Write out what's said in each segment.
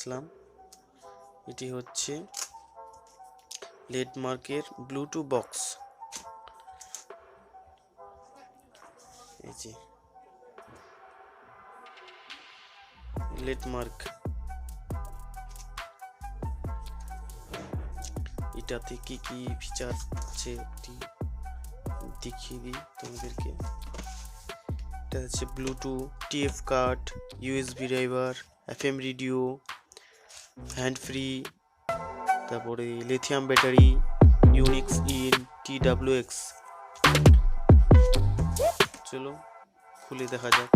আসলাম। এটি হচ্ছে লেডমার্কের Bluetooth box. এই যে লেডমার্ক, এটাতে কি কি ফিচার আছে এটি দেখিয়ে দিই তোমাদেরকে। এটা হচ্ছে Bluetooth, TF card, USB driver, FM radio, hand free, তারপরে lithium battery, Unix in TWX। চলো খুলে দেখা যাক।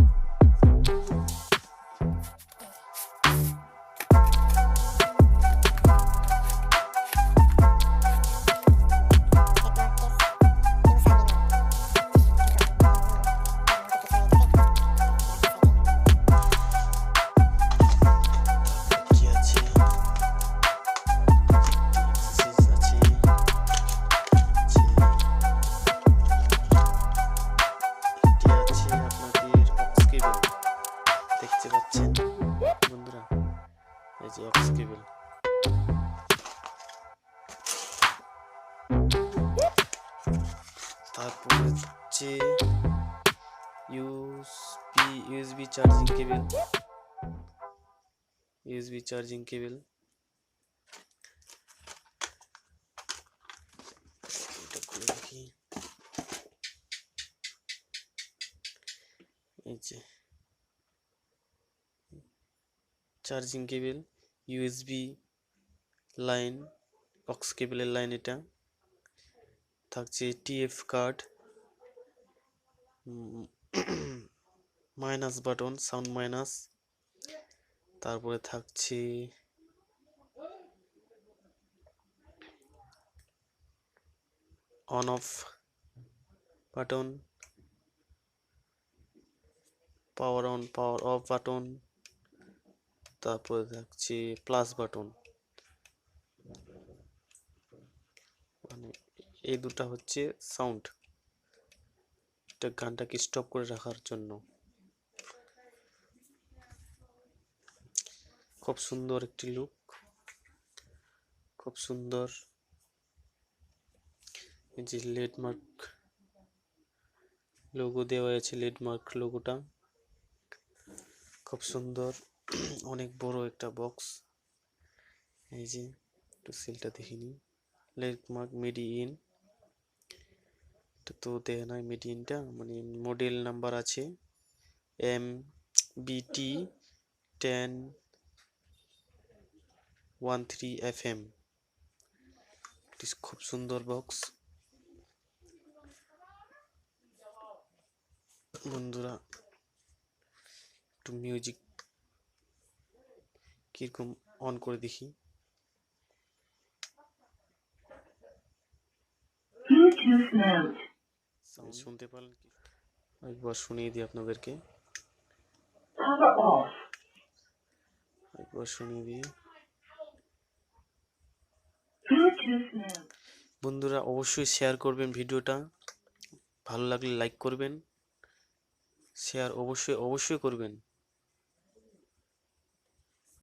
দেখতে পাচ্ছেন বন্ধুরা, এই যে অক্স কেবল। তারপর হচ্ছে USB charging cable, USB charging cable. এটা খুলে দেখি। এই যে charging cable, USB line, aux কেবলের লাইন। এটা থাকছে TF card, minus button, sound minus. তারপরে থাকছে on off button, power on power off button. তারপরে থাকছে প্লাস বাটন, মানে এই দুটা হচ্ছে সাউন্ড, এটা গানটাকে স্টপ করে রাখার জন্য। খুব সুন্দর একটি লুক, খুব সুন্দর। এই যে লেডমার্ক লোগো দেওয়া আছে, লেডমার্ক লোগোটা খুব সুন্দর। অনেক বড় একটা বক্স। এই যে একটু সিলটা দেখিনি, লেডমার্ক মেড ইন। তো দেয় না মেড ইনটা, মানে মডেল নাম্বার আছে MBT1013FM। খুব সুন্দর বক্স বন্ধুরা। একটু মিউজিক কিরকম অন করে দেখি। শুনতে পারলেন কি? একবার শুনিয়ে দিই আপনাদেরকে, একবার শুনিয়ে দিই। বন্ধুরা অবশ্যই শেয়ার করবেন ভিডিওটা, ভালো লাগলে লাইক করবেন, শেয়ার অবশ্যই করবেন।